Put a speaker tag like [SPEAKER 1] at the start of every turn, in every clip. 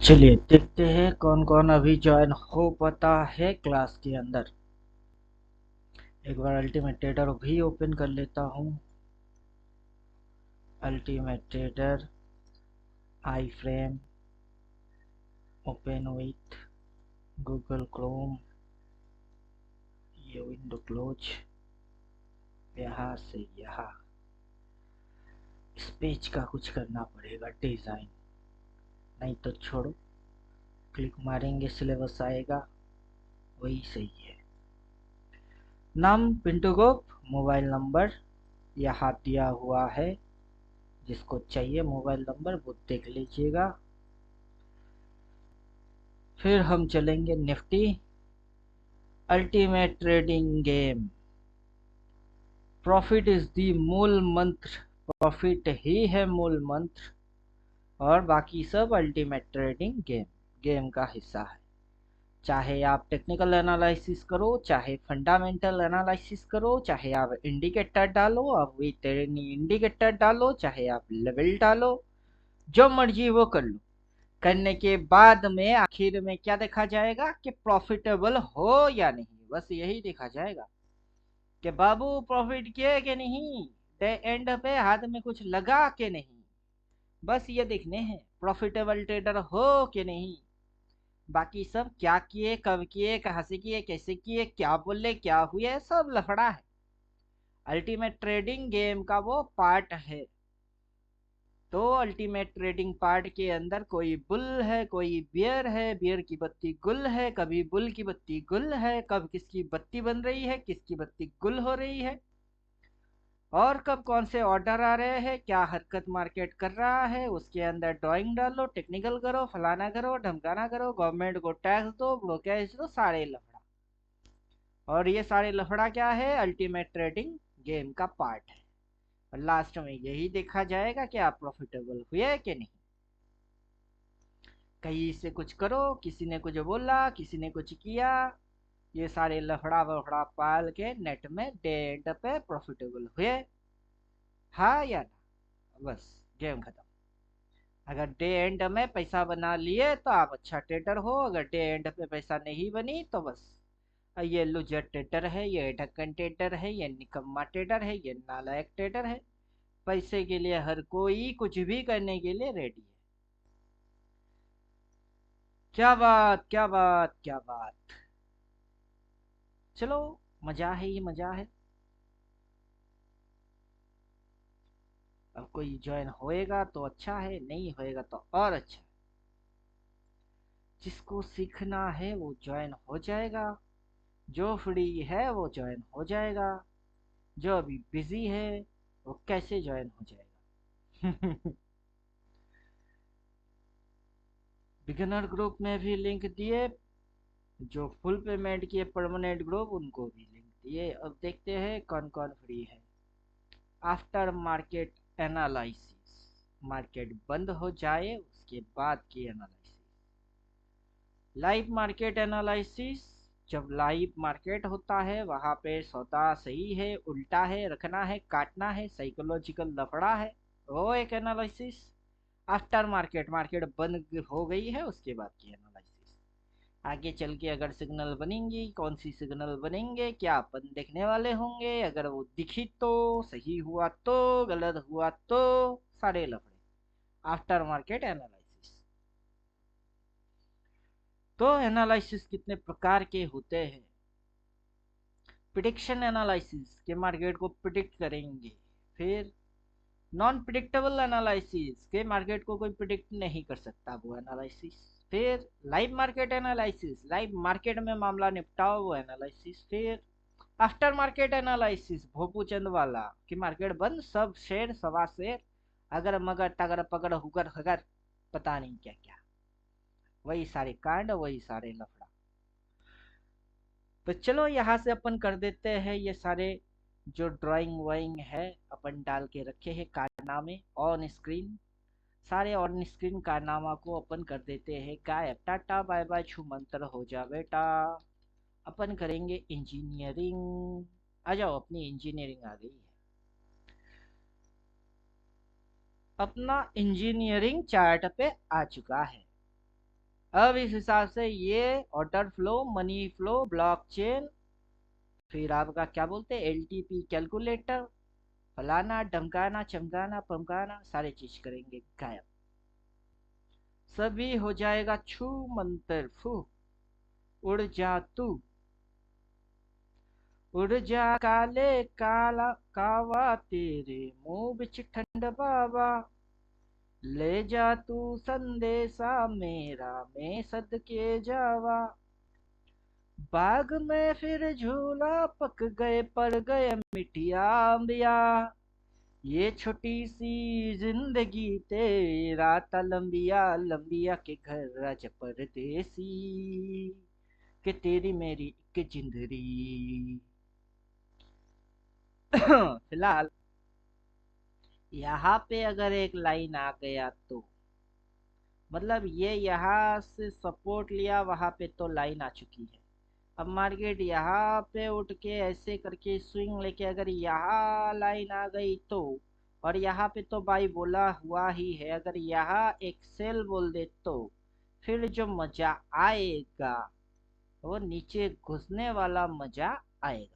[SPEAKER 1] चलिए देखते हैं कौन कौन अभी ज्वाइन हो पाता है क्लास के अंदर। एक बार अल्टीमेट ट्रेडर भी ओपन कर लेता हूँ। Ultimate trader I frame open with Google Chrome. ये विंडो क्लोज। यहाँ से यहाँ इस पेज का कुछ करना पड़ेगा डिजाइन, नहीं तो छोड़ो। क्लिक मारेंगे सिलेबस आएगा, वही सही है। नाम पिंटू गोप, मोबाइल नंबर यहाँ दिया हुआ है। जिसको चाहिए मोबाइल नंबर वो देख लीजिएगा। फिर हम चलेंगे Nifty ultimate trading game. Profit is the मूल मंत्र, प्रॉफिट ही है मूल मंत्र, और बाकी सब अल्टीमेट ट्रेडिंग गेम गेम का हिस्सा है। चाहे आप टेक्निकल एनालिसिस करो, चाहे फंडामेंटल एनालिसिस करो, चाहे आप इंडिकेटर डालो, आप विद इंडिकेटर डालो, चाहे आप लेवल डालो, जो मर्जी वो कर लो। करने के बाद में आखिर में क्या देखा जाएगा कि प्रॉफिटेबल हो या नहीं, बस यही देखा जाएगा कि बाबू प्रॉफिट किए कि नहीं, डे एंड पे हाथ में कुछ लगा के नहीं। बस ये देखने हैं प्रॉफिटेबल ट्रेडर हो कि नहीं। बाकी सब क्या किए, कब किए, कहाँ से किए, कैसे किए, क्या बोले, क्या हुए, सब लफड़ा है। अल्टीमेट ट्रेडिंग गेम का वो पार्ट है। तो अल्टीमेट ट्रेडिंग पार्ट के अंदर कोई बुल है, कोई बियर है, बियर की बत्ती गुल है, कभी बुल की बत्ती गुल है, कब किसकी बत्ती बन रही है, किसकी बत्ती गुल हो रही है, और कब कौन से ऑर्डर आ रहे हैं, क्या हरकत मार्केट कर रहा है, उसके अंदर ड्राइंग डालो, टेक्निकल करो, फलाना करो, ढमकाना करो, गवर्नमेंट को टैक्स दो, ब्रोकेज दो, सारे लफड़ा। और ये सारे लफड़ा क्या है, अल्टीमेट ट्रेडिंग गेम का पार्ट है। और लास्ट में यही देखा जाएगा कि आप प्रॉफिटेबल हुए कि नहीं। कहीं से कुछ करो, किसी ने कुछ बोला, किसी ने कुछ किया, ये सारे लफड़ा वफड़ा पाल के नेट में डे एंड पे प्रॉफिटेबल हुए, हाँ या ना, बस गेम खत्म। अगर डे एंड में पैसा बना लिए तो आप अच्छा ट्रेडर हो, अगर डे एंड पे पैसा नहीं बनी तो बस ये लूजर ट्रेडर है, ये ढक्कन ट्रेडर है, ये निकम्मा ट्रेडर है, ये नालायक ट्रेडर है। पैसे के लिए हर कोई कुछ भी करने के लिए रेडी है। क्या बात, क्या बात, क्या बात। चलो, मजा है, ये मजा है। अब कोई ज्वाइन होएगा तो अच्छा है, नहीं होएगा तो और अच्छा। जिसको सीखना है वो ज्वाइन हो जाएगा, जो फ्री है वो ज्वाइन हो जाएगा, जो अभी बिजी है वो कैसे ज्वाइन हो जाएगा। बिगिनर ग्रुप में भी लिंक दिए, जो फुल पेमेंट किए परमानेंट ग्रुप उनको भी लिंक दिए। अब देखते हैं कौन कौन फ्री है। आफ्टर मार्केट एनालिसिस, मार्केट बंद हो जाए उसके बाद की एनालिसिस। लाइव मार्केट एनालिसिस, जब लाइव मार्केट होता है वहां पे सौदा सही है, उल्टा है, रखना है, काटना है, साइकोलॉजिकल लफड़ा है, वो एक एनालिसिस। आफ्टर मार्केट, मार्केट बंद हो गई है उसके बाद की एनालिसिस। आगे चल के अगर सिग्नल बनेंगी, कौन सी सिग्नल बनेंगे, क्या अपन देखने वाले होंगे, अगर वो दिखी तो सही हुआ, तो गलत हुआ तो सारे लफड़े। After market analysis. तो एनालिसिस कितने प्रकार के होते हैं। प्रिडिक्शन एनालिसिस के मार्केट को प्रिडिक्ट करेंगे। फिर नॉन प्रिडिक्टेबल एनालिसिस के मार्केट को कोई प्रिडिक्ट नहीं कर सकता वो एनालिसिस। फिर live market analysis, live market में मामला निपटाओ वो एनालिसिस। फिर आफ्टर मार्केट एनालिसिस भोपू चंद वाला कि मार्केट बंद, सब शेर सवा शेर, अगर मगर तगर पकड़ हुगर हगर, पता नहीं क्या क्या, वही सारे कांड, वही सारे लफड़ा। तो चलो यहाँ से अपन कर देते हैं ये सारे जो ड्राइंग वाइंग है अपन डाल के रखे हैं कारनामे ऑन स्क्रीन। सारे ऑन स्क्रीन कारनामा को अपन कर देते हैं गायब, टाटा बाय बाय छू मंतर हो जा बेटा। अपन करेंगे इंजीनियरिंग। आ जाओ, अपनी इंजीनियरिंग आ गई है। अपना इंजीनियरिंग चार्ट पे आ चुका है। अब इस हिसाब से ये order flow, money flow, blockchain, फिर आपका क्या बोलते हैं एलटीपी कैलकुलेटर, फलाना ढमकाना चमकाना पमकाना सारे चीज करेंगे गायब। सभी हो जाएगा छू मंतर फू। उड़ जा तू, उड़ जा काले काला कावा तेरे मुंह बिच ठंड बाबा। ले जा तू संदेशा मेरा मैं सदके जावा। बाग में फिर झूला पक गए पड़ गए मिठिया अंबिया। ये छोटी सी जिंदगी तेरा ता लंबिया लंबिया के घर राज परदेसी के तेरी मेरी एक जिंदड़ी। फिलहाल यहाँ पे अगर एक लाइन आ गया तो मतलब ये यहाँ से सपोर्ट लिया वहां पे तो लाइन आ चुकी है। अब मार्केट यहाँ पे उठ के ऐसे करके स्विंग लेके अगर यहाँ लाइन आ गई तो और यहाँ पे तो भाई बोला हुआ ही है अगर यहाँ एक्सेल बोल दे तो फिर जो मजा आएगा वो नीचे घुसने वाला मजा आएगा।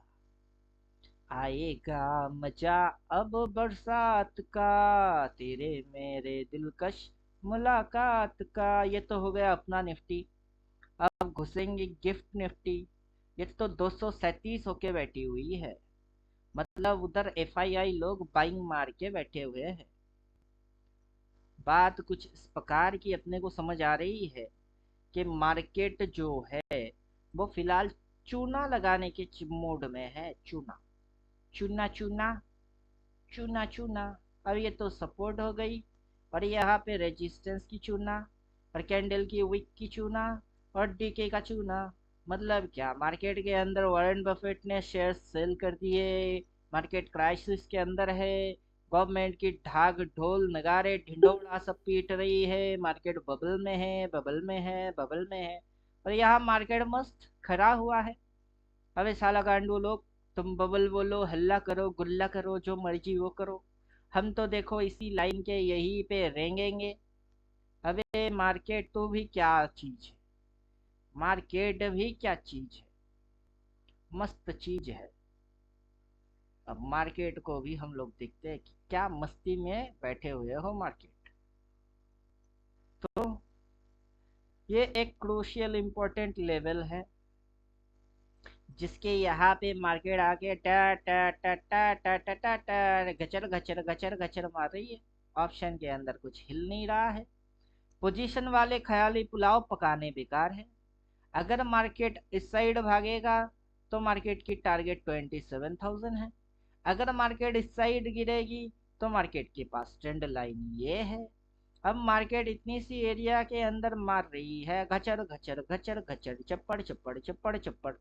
[SPEAKER 1] आएगा मजा अब बरसात का तेरे मेरे दिलकश मुलाकात का। ये तो हो गया अपना निफ्टी। अब घुसेंगे गिफ्ट निफ्टी। ये तो 237 होके बैठी हुई है। मतलब उधर एफआईआई लोग बाइंग मार के बैठे हुए हैं। बात कुछ इस प्रकार की अपने को समझ आ रही है कि मार्केट जो है वो फिलहाल चूना लगाने के मूड में है। चूना चूना चूना चूना चूना। अब ये तो सपोर्ट हो गई और यहाँ पे रेजिस्टेंस की चूना और कैंडल की विक की चूना और डीके का चूना। मतलब क्या मार्केट के अंदर वॉरेन बफेट ने शेयर सेल कर दिए। मार्केट क्राइसिस के अंदर है। गवर्नमेंट की ढाक ढोल नगाड़े ढिंडोरा सब पीट रही है। मार्केट बबल में है बबल में है बबल में है और यहाँ मार्केट मस्त खड़ा हुआ है। अबे साला गांडू लोग, तुम बबल बोलो हल्ला करो गुल्ला करो जो मर्जी वो करो, हम तो देखो इसी लाइन के यहीं पे रेंगेंगे। अबे मार्केट तो भी क्या चीज है, मार्केट भी क्या चीज है, मस्त चीज है। अब मार्केट को भी हम लोग देखते हैं कि क्या मस्ती में बैठे हुए हो मार्केट। तो ये एक क्रूशियल इंपॉर्टेंट लेवल है जिसके यहाँ पे मार्केट आके टा टा टा टा टा टा टा टा गचर गचर गचर गचर मार रही है। ऑप्शन के अंदर कुछ हिल नहीं रहा है। पोजीशन वाले ख्याली पुलाव पकाने बेकार है। अगर मार्केट इस साइड भागेगा तो मार्केट की टारगेट 27,000 है। अगर मार्केट इस साइड गिरेगी तो मार्केट के पास ट्रेंड लाइन ये है। अब मार्केट इतनी सी एरिया के अंदर मार रही है घचर घचर घचर घचर चप्पड़ चप्पड़ चप्पड़ चप्पड़।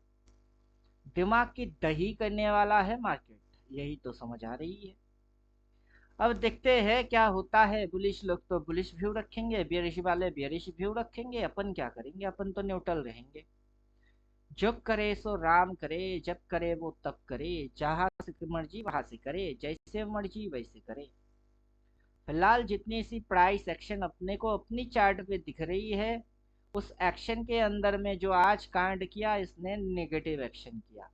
[SPEAKER 1] दिमाग की दही करने वाला है मार्केट, यही तो समझ आ रही है। अब देखते हैं क्या होता है। बुलिश लोग तो बुलिश व्यू रखेंगे, बेरिश वाले बेरिश व्यू रखेंगे। अपन क्या करेंगे, अपन तो न्यूट्रल रहेंगे। जब करे सो राम करे, जब करे वो तब करे, जहां से मर्जी वहां से करे, जैसे मर्जी वैसे करे। फिलहाल जितनी सी प्राइस एक्शन अपने को अपनी चार्ट पे दिख रही है उस एक्शन के अंदर में जो आज कांड किया इसने नेगेटिव एक्शन किया।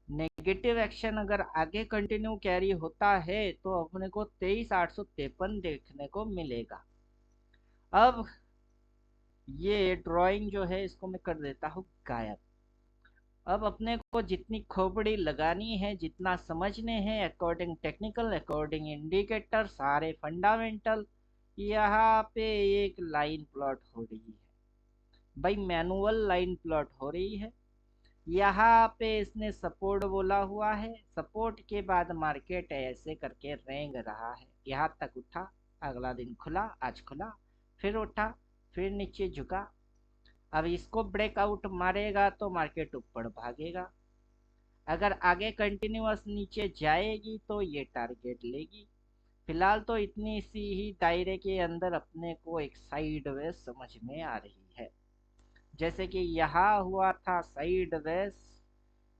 [SPEAKER 1] नेगेटिव एक्शन अगर आगे कंटिन्यू कैरी होता है तो अपने को 23,853 देखने को मिलेगा। अब ये ड्राइंग जो है इसको मैं कर देता हूँ गायब। अब अपने को जितनी खोपड़ी लगानी है जितना समझने हैं अकॉर्डिंग टेक्निकल अकॉर्डिंग इंडिकेटर सारे फंडामेंटल यहाँ पे एक लाइन प्लॉट हो रही है भाई, मैनुअल लाइन प्लॉट हो रही है। यहाँ पे इसने सपोर्ट बोला हुआ है, सपोर्ट के बाद मार्केट ऐसे करके रेंग रहा है। यहाँ तक उठा, अगला दिन खुला, आज खुला, फिर उठा, फिर नीचे झुका। अब इसको ब्रेकआउट मारेगा तो मार्केट ऊपर भागेगा। अगर आगे कंटिन्यूअस नीचे जाएगी तो ये टारगेट लेगी। फिलहाल तो इतनी सी ही दायरे के अंदर अपने को एक साइड वे समझ में आ रही है। जैसे कि यहाँ हुआ था साइड वेस,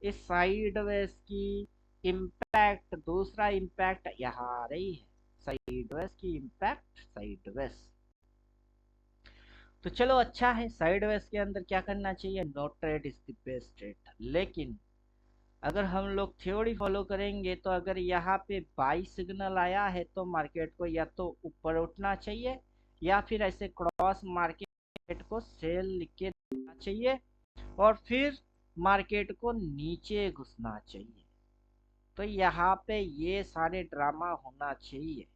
[SPEAKER 1] इस साइड वेस की इम्पैक्ट दूसरा इम्पैक्ट यहाँ आ रही है। साइड वेस की इम्पैक्ट साइड वेस। तो चलो अच्छा है, साइडवेज के अंदर क्या करना चाहिए, no trade is the best trade. लेकिन अगर हम लोग थ्योरी फॉलो करेंगे तो अगर यहाँ पे बाई सिग्नल आया है तो मार्केट को या तो ऊपर उठना चाहिए या फिर ऐसे क्रॉस मार्केट को सेल लिख के देना चाहिए और फिर मार्केट को नीचे घुसना चाहिए। तो यहाँ पे ये सारे ड्रामा होना चाहिए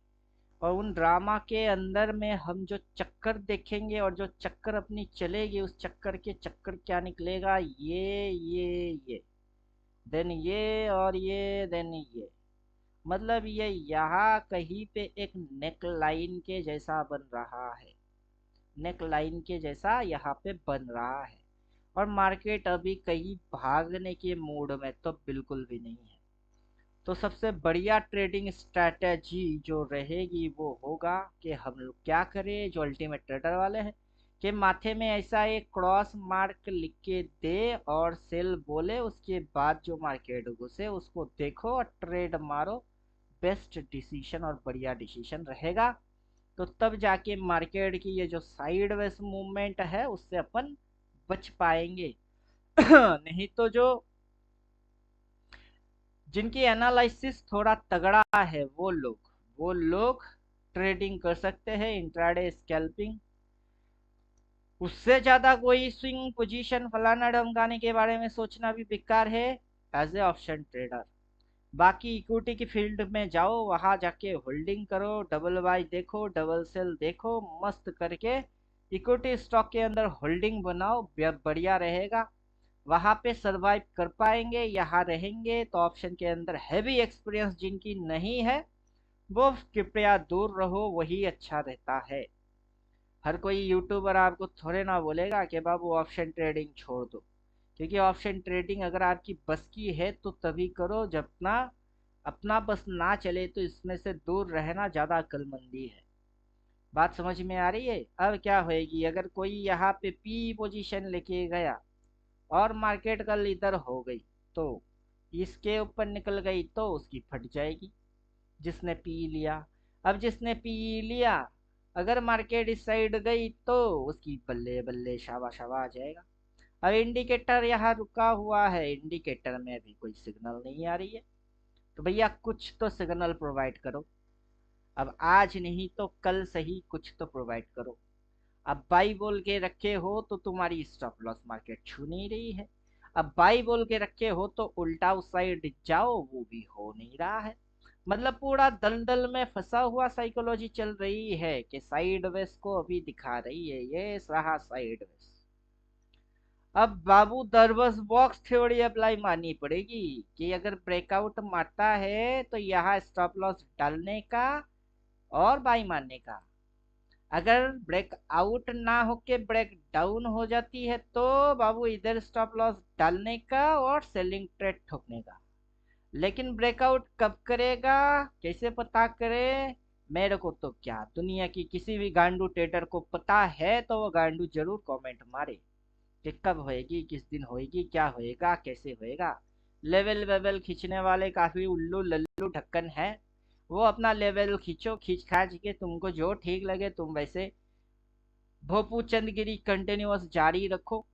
[SPEAKER 1] और उन ड्रामा के अंदर में हम जो चक्कर देखेंगे और जो चक्कर अपनी चलेगी उस चक्कर के चक्कर क्या निकलेगा, ये देन ये और ये देन ये, मतलब ये यहाँ कहीं पे एक नेक लाइन के जैसा बन रहा है, नेक लाइन के जैसा यहाँ पे बन रहा है। और मार्केट अभी कहीं भागने के मूड में तो बिल्कुल भी नहीं है। तो सबसे बढ़िया ट्रेडिंग स्ट्रैटेजी जो रहेगी वो होगा कि हम लोग क्या करें, जो अल्टीमेट ट्रेडर वाले हैं, कि माथे में ऐसा एक क्रॉस मार्क लिख के दे और सेल बोले, उसके बाद जो मार्केट घुसे उसको देखो और ट्रेड मारो। बेस्ट डिसीजन और बढ़िया डिसीजन रहेगा। तो तब जाके मार्केट की ये जो साइडवेज मूवमेंट है उससे अपन बच पाएंगे। नहीं तो जो जिनकी एनालिसिस थोड़ा तगड़ा है वो लोग ट्रेडिंग कर सकते हैं, इंट्राडे स्कैल्पिंग। उससे ज्यादा कोई स्विंग पोजीशन फलाना ढमकाने के बारे में सोचना भी बेकार है एज ए ऑप्शन ट्रेडर। बाकी इक्विटी की फील्ड में जाओ, वहां जाके होल्डिंग करो, डबल बाय देखो, डबल सेल देखो, मस्त करके इक्विटी स्टॉक के अंदर होल्डिंग बनाओ, बढ़िया रहेगा। वहां पे सरवाइव कर पाएंगे, यहाँ रहेंगे तो ऑप्शन के अंदर हैवी एक्सपीरियंस जिनकी नहीं है वो कृपया दूर रहो, वही अच्छा रहता है। हर कोई यूट्यूबर आपको थोड़े ना बोलेगा कि बाबू ऑप्शन ट्रेडिंग छोड़ दो, क्योंकि ऑप्शन ट्रेडिंग अगर आपकी बस की है तो तभी करो, जब ना अपना बस ना चले तो इसमें से दूर रहना ज्यादा अक्लमंदी है। बात समझ में आ रही है। अब क्या होएगी, अगर कोई यहाँ पे पी पोजीशन लेके गया और मार्केट कल इधर हो गई तो इसके ऊपर निकल गई तो उसकी फट जाएगी, जिसने पी लिया। अब जिसने पी लिया, अगर मार्केट इस साइड गई तो उसकी बल्ले बल्ले शाबा शाबा आ जाएगा। अब इंडिकेटर यहाँ रुका हुआ है, इंडिकेटर में अभी कोई सिग्नल नहीं आ रही है, तो भैया कुछ तो सिग्नल प्रोवाइड करो। अब आज नहीं तो कल सही कुछ तो प्रोवाइड करो। अब बाई बोल के रखे हो तो तुम्हारी स्टॉप लॉस मार्केट छू नहीं रही है। अब बाई बोल के रखे हो तो उल्टा उस साइड जाओ, वो भी हो नहीं रहा है। मतलब पूरा दलदल में फंसा हुआ साइकोलॉजी चल रही है कि साइडवेज को अभी दिखा रही है, ये रहा साइडवेज। अब बाबू दरबस बॉक्स थ्योरी अप्लाई माननी पड़ेगी कि अगर ब्रेकआउट मारता है तो यहाँ स्टॉप लॉस डालने का और बाई मारने का। अगर ब्रेकआउट ना होके ब्रेक डाउन हो जाती है तो बाबू इधर स्टॉप लॉस डालने का और सेलिंग ट्रेड ठोकने का। लेकिन ब्रेकआउट कब करेगा, कैसे पता करे, मेरे को तो क्या, दुनिया की किसी भी गांडू ट्रेडर को पता है तो वो गांडू जरूर कमेंट मारे कि कब होएगी, किस दिन होएगी, क्या होएगा, कैसे होएगा। लेवल वेवल खींचने वाले काफी उल्लू लल्लू ढक्कन है, वो अपना लेवल खींचो, खींच खाच के तुमको जो ठीक लगे तुम वैसे भोपू चंदगिरी कंटिन्यूअस जारी रखो।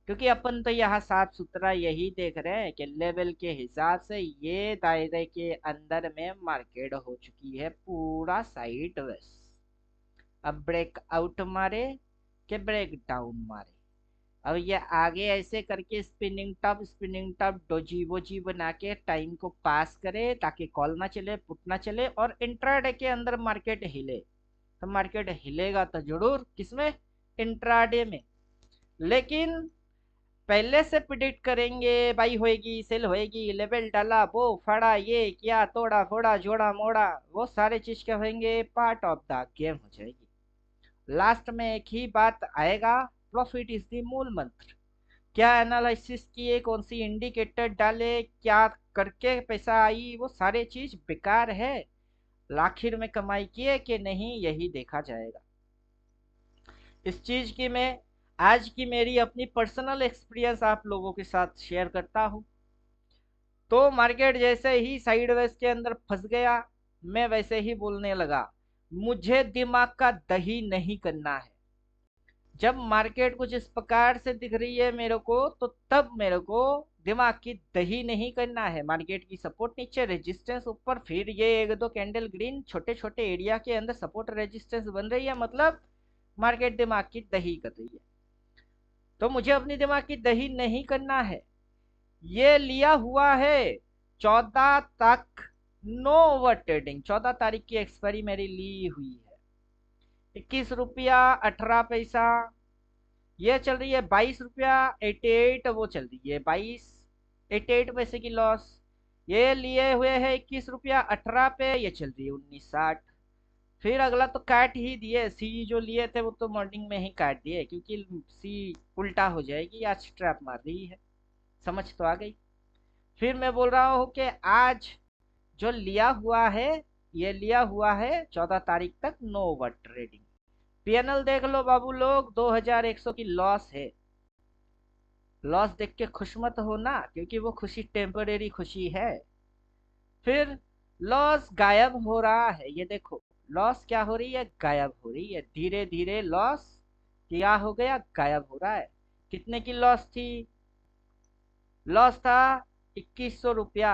[SPEAKER 1] क्योंकि अपन तो यहाँ साफ सुथरा यही देख रहे हैं कि लेवल के हिसाब से ये दायरे के अंदर में मार्केट हो चुकी है पूरा साइडवेज। अब ब्रेकआउट मारे कि ब्रेक डाउन मारे, अब ये आगे ऐसे करके स्पिनिंग टॉप डोजी वोजी बना के टाइम को पास करे ताकि कॉल ना चले, पुट ना चले और इंट्राडे के अंदर मार्केट हिले। तो मार्केट हिलेगा तो जरूर किसमें, इंट्राडे में। लेकिन पहले से प्रिडिक्ट करेंगे बाई होएगी, सेल होएगी, लेवल डाला, वो फड़ा, ये किया, तोड़ा फोड़ा, जोड़ा मोड़ा, वो सारे चीज क्या होंगे, पार्ट ऑफ द गेम हो जाएगी। लास्ट में एक ही बात आएगा, प्रॉफिट इज द मूल मंत्र। क्या एनालिसिस किए, कौन सी इंडिकेटर डाले, क्या करके पैसा आई, वो सारे चीज बेकार है। आखिर में कमाई किए कि नहीं यही देखा जाएगा। इस चीज की मैं आज की मेरी अपनी पर्सनल एक्सपीरियंस आप लोगों के साथ शेयर करता हूँ। तो मार्केट जैसे ही साइडवेज के अंदर फंस गया, मैं वैसे ही बोलने लगा, मुझे दिमाग का दही नहीं करना है। जब मार्केट कुछ इस प्रकार से दिख रही है मेरे को, तो तब मेरे को दिमाग की दही नहीं करना है। मार्केट की सपोर्ट नीचे, रेजिस्टेंस ऊपर, फिर ये एक दो कैंडल ग्रीन, छोटे छोटे एरिया के अंदर सपोर्ट रेजिस्टेंस बन रही है, मतलब मार्केट दिमाग की दही कर रही है। तो मुझे अपनी दिमाग की दही नहीं करना है। ये लिया हुआ है 14 तक, नो ओवर ट्रेडिंग। 14 तारीख की एक्सपायरी मेरी ली हुई है। 21 रुपया 18 पैसा। ये चल रही है 22 रुपया 88, वो चल रही है 22 88 पैसे की लॉस। ये लिए हुए है 21 रुपया 18 पे, ये चल रही है 1960। फिर अगला तो काट ही दिए, सी जो लिए थे वो तो मॉर्निंग में ही काट दिए, क्योंकि सी उल्टा हो जाएगी, आज ट्रैप मार रही है। समझ तो आ गई। फिर मैं बोल रहा हूँ कि आज जो लिया हुआ है, ये लिया हुआ है 14 तारीख तक, नो ओवर ट्रेडिंग। पीएनएल देख लो बाबू लोग, 2100 की लॉस है। लॉस देख के खुश मत हो ना, क्योंकि वो खुशी टेम्परेरी खुशी है। फिर लॉस गायब हो रहा है, ये देखो लॉस क्या हो रही है, गायब हो रही है। धीरे धीरे लॉस क्या हो गया, गायब हो रहा है। कितने की लॉस थी, लॉस था 2100 रुपया।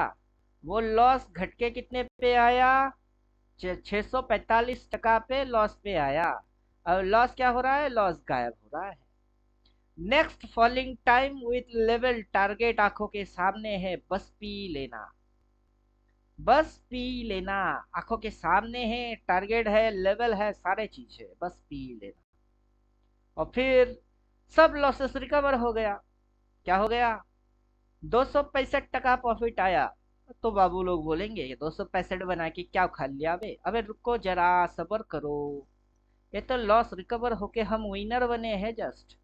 [SPEAKER 1] वो लॉस घट के कितने पे आया, 645 टका पे लॉस पे आया। और लॉस क्या हो रहा है, लॉस गायब हो रहा है। Next falling time with level target आंखों के सामने है, बस पी लेना, बस पी लेना। आंखों के सामने है, टारगेट है, लेवल है, सारे चीज है, बस पी लेना। और फिर सब लॉसेस रिकवर हो गया। क्या हो गया, 265 टका प्रॉफिट आया। तो बाबू लोग बोलेंगे ये 265 बना के क्या खा लिया बे, अबे रुको जरा, सबर करो। ये तो लॉस रिकवर होके हम विनर बने हैं जस्ट।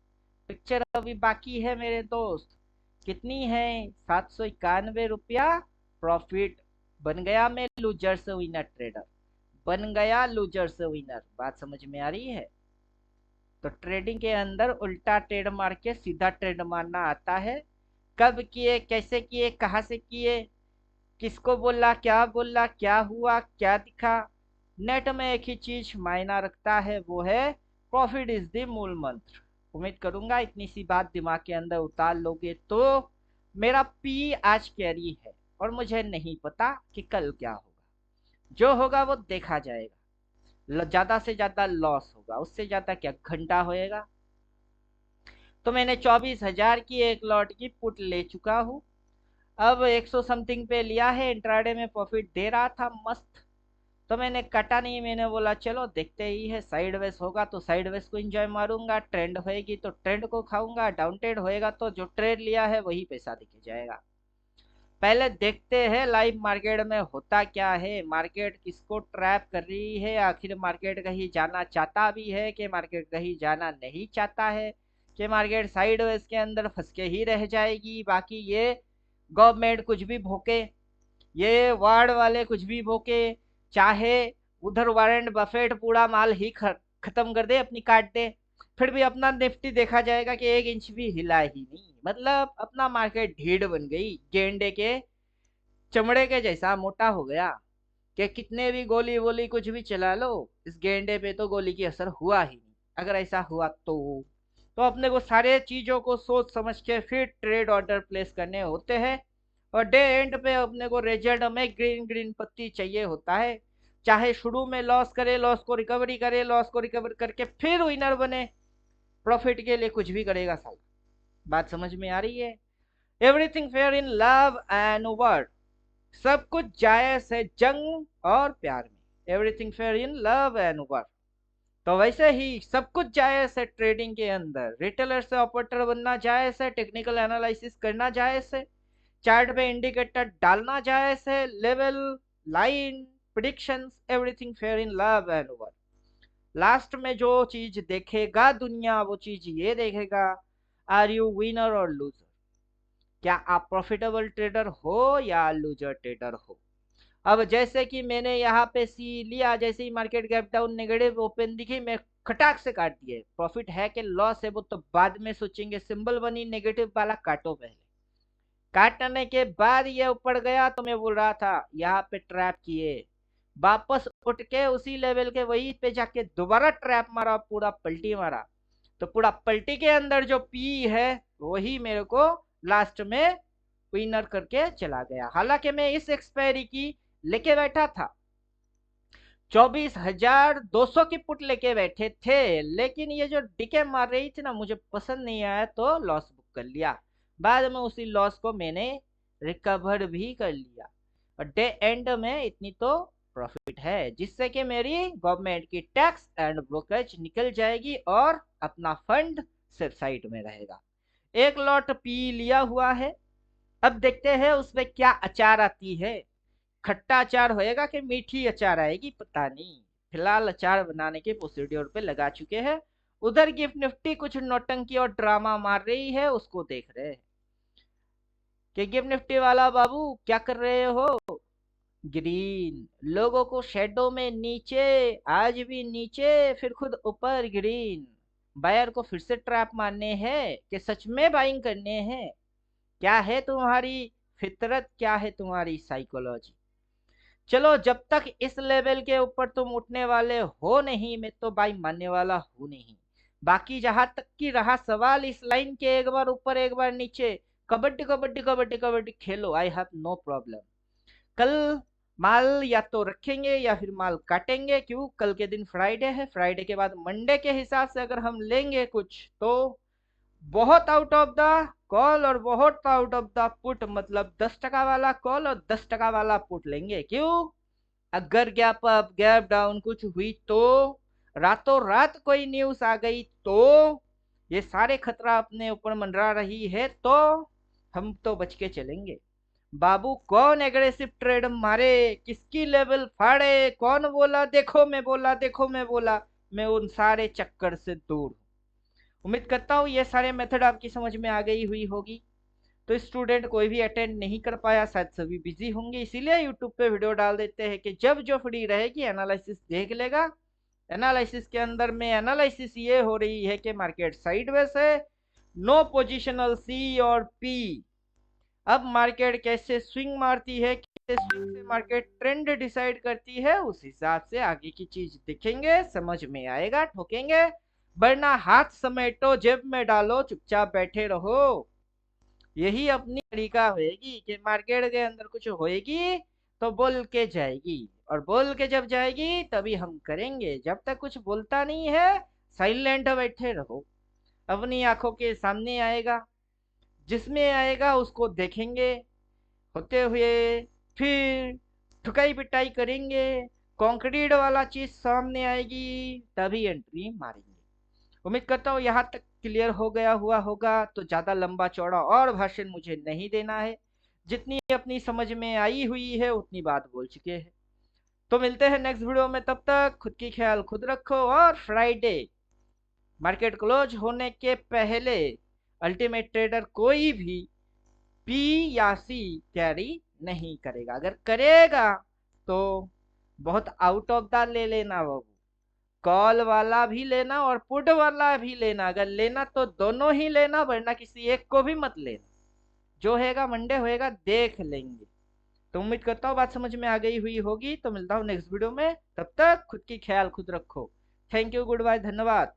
[SPEAKER 1] पिक्चर अभी बाकी है मेरे दोस्त। कितनी है, 791 रुपया प्रॉफिट। बन गया मैं लूजर से विनर ट्रेडर, बन गया लूजर से विनर। बात समझ में आ रही है। तो ट्रेडिंग के अंदर उल्टा ट्रेड मार के सीधा ट्रेड मारना आता है। कब किए, कैसे किए, कहाँ से किए, किसको बोला, क्या बोला, क्या हुआ, क्या दिखा। नेट में एक ही चीज मायना रखता है, वो है प्रॉफिट इज द मूल मंत्र। उम्मीद करूंगा इतनी सी बात दिमाग के अंदर उतार लोगे तो। मेरा पी आज कैरी है, और मुझे नहीं पता कि कल क्या होगा। जो होगा वो देखा जाएगा। ज्यादा से ज्यादा लॉस होगा, उससे ज्यादा क्या, घंटा होएगा। तो मैंने 24,000 की एक लॉट की पुट ले चुका हूँ। अब 100 समथिंग पे लिया है, इंट्राडे में प्रॉफिट दे रहा था मस्त। तो मैंने कटा नहीं, मैंने बोला चलो देखते ही है, साइडवेज होगा तो साइडवेज को एंजॉय मारूंगा, ट्रेंड होएगी तो ट्रेंड को खाऊंगा, डाउन ट्रेड होएगा तो जो ट्रेड लिया है वही पैसा दिख जाएगा। पहले देखते हैं लाइव मार्केट में होता क्या है, मार्केट किसको ट्रैप कर रही है, आखिर मार्केट कहीं जाना चाहता भी है कि मार्केट कहीं जाना नहीं चाहता है, कि मार्केट साइडवेज के अंदर फंस के ही रह जाएगी। बाकी ये गवर्नमेंट कुछ भी भोके, ये वार्ड वाले कुछ भी भोके, चाहे उधर वारेंट बफेट पूरा माल ही खत्म कर दे, अपनी काट दे, फिर भी अपना निफ्टी देखा जाएगा कि 1 इंच भी हिला ही नहीं। मतलब अपना मार्केट ढीढ़ बन गई, गेंडे के चमड़े के जैसा मोटा हो गया, कि कितने भी गोली वोली कुछ भी चला लो, इस गेंडे पे तो गोली की असर हुआ ही नहीं। अगर ऐसा हुआ तो अपने को सारे चीजों को सोच समझ के फिर ट्रेड ऑर्डर प्लेस करने होते हैं। और डे एंड पे अपने को रिजल्ट में ग्रीन ग्रीन पत्ती चाहिए होता है। चाहे शुरू में लॉस करे, लॉस को रिकवरी करे, लॉस को रिकवर करके फिर विनर बने, प्रॉफिट के लिए कुछ भी करेगा साला। बात समझ में आ रही है। Everything fair in love and word, सब कुछ जायज है जंग और प्यार में। Everything fair in love and word. तो वैसे ही सब कुछ जायज है ट्रेडिंग के अंदर। रिटेलर से ऑपरेटर बनना जायज है, टेक्निकल एनालिसिस करना जायज है, चार्ट पे इंडिकेटर डालना जायज है, level, line, predictions, everything fair in love and word. Last में जो चीज देखेगा दुनिया, वो चीज ये देखेगा, आर यू विनर और लूजर। क्या आप प्रॉफिटेबल ट्रेडर हो या लूजर ट्रेडर हो। अब जैसे कि मैंने यहाँ पे सी लिया, जैसे ही market gap down negative open दिखी, मैं खटाक से काट दिए। प्रॉफिट है कि लॉस है वो तो बाद में सोचेंगे, सिंबल बनी नेगेटिव वाला, काटो पहले। काटने के बाद ये ऊपर गया तो मैं बोल रहा था यहाँ पे ट्रैप किए, वापस उठ के उसी लेवल के वही पे जाके दोबारा ट्रैप मारा, पूरा पलटी मारा। तो पूरा पलटी के अंदर जो पी है वही मेरे को लास्ट में विनर करके चला गया। हालांकि मैं इस एक्सपायरी की लेके बैठा था, 24,200 की पुट लेके बैठे थे, लेकिन ये जो डीके मार रही थी ना मुझे पसंद नहीं आया तो लॉस बुक कर लिया। बाद में उसी लॉस को मैंने रिकवर भी कर लिया और डे एंड में इतनी तो प्रॉफिट है, जिससे कि मेरी गवर्नमेंट की टैक्स एंड ब्रोकरेज निकल जाएगी और अपना फंड सिर्फ साइड में रहेगा। एक लॉट पी लिया हुआ है, अब देखते हैं उसमें क्या अचार आती है। खट्टा अचार होएगा कि मीठी अचार आएगी पता नहीं। फिलहाल अचार बनाने के प्रोसीड्योर पे लगा चुके हैं। उधर गिफ्ट निफ्टी कुछ नौटंकी और ड्रामा मार रही है, उसको देख रहे हैं कि गिफ्ट निफ्टी वाला बाबू क्या कर रहे हो। ग्रीन लोगों को शेडो में नीचे, आज भी नीचे फिर खुद ऊपर ग्रीन। बायर को फिर से ट्रैप मारने हैं कि सच में बाइंग करने हैं। क्या है तुम्हारी फितरत, क्या है तुम्हारी साइकोलॉजी। चलो जब तक इस लेवल के ऊपर तुम उठने वाले हो नहीं, मैं तो बाई मानने वाला हूं नहीं। बाकी जहां तक की रहा सवाल इस लाइन के, एक बार ऊपर एक बार नीचे, कबड्डी कबड्डी कबड्डी कबड्डी खेलो, आई हैव नो प्रॉब्लम। कल माल या तो रखेंगे या फिर माल काटेंगे, क्यों कल के दिन फ्राइडे है, फ्राइडे के बाद मंडे के हिसाब से अगर हम लेंगे कुछ तो बहुत आउट ऑफ द कॉल और बहुत आउट ऑफ द पुट, मतलब 10% वाला कॉल और 10% वाला पुट लेंगे। क्यों, अगर गैप अप गैप डाउन कुछ हुई तो, रातों रात कोई न्यूज आ गई तो, ये सारे खतरा अपने ऊपर मंडरा रही है तो हम तो बच के चलेंगे। बाबू कौन एग्रेसिव ट्रेड मारे, किसकी लेवल फाड़े, कौन बोला देखो मैं बोला, देखो मैं बोला, मैं उन सारे चक्कर से दूर हूं। उम्मीद करता हूँ ये सारे मेथड आपकी समझ में आ गई हुई होगी। तो स्टूडेंट कोई भी अटेंड नहीं कर पाया, शायद सभी बिजी होंगे, इसीलिए यूट्यूब पे वीडियो डाल देते हैं कि जब जो फ्री रहेगी एनालिसिस देख लेगा। एनालिसिस के अंदर में एनालिसिस ये हो रही है कि मार्केट साइडवेज है, नो पोजिशनल सी और पी। अब मार्केट कैसे स्विंग मारती है, कैसे स्विंग से मार्केट ट्रेंड डिसाइड करती है, उस हिसाब से आगे की चीज देखेंगे, समझ में आएगा, ठोकेंगे। वरना हाथ समेटो जेब में डालो, चुपचाप बैठे रहो। यही अपनी तरीका होएगी कि मार्केट के अंदर कुछ होएगी तो बोल के जाएगी, और बोल के जब जाएगी तभी हम करेंगे। जब तक कुछ बोलता नहीं है साइलेंट बैठे रहो। अपनी आंखों के सामने आएगा, जिसमें आएगा उसको देखेंगे होते हुए, फिर ठुकाई पिटाई करेंगे। कंक्रीट वाला चीज सामने आएगी तभी एंट्री मारेंगे। उम्मीद करता हूँ यहाँ तक क्लियर हो गया हुआ होगा, तो ज्यादा लंबा चौड़ा और भाषण मुझे नहीं देना है। जितनी अपनी समझ में आई हुई है उतनी बात बोल चुके हैं। तो मिलते हैं नेक्स्ट वीडियो में, तब तक खुद की ख्याल खुद रखो। और फ्राइडे मार्केट क्लोज होने के पहले अल्टीमेट ट्रेडर कोई भी पी या सी कैरी नहीं करेगा। अगर करेगा तो बहुत आउट ऑफ द ले लेना बाबू, कॉल वाला भी लेना और पुट वाला भी लेना। अगर लेना तो दोनों ही लेना, वरना किसी एक को भी मत लेना। जो होएगा मंडे होएगा, देख लेंगे। तो उम्मीद करता हूँ बात समझ में आ गई हुई होगी। तो मिलता हूँ नेक्स्ट वीडियो में, तब तक खुद की ख्याल खुद रखो। थैंक यू, गुड बाय, धन्यवाद।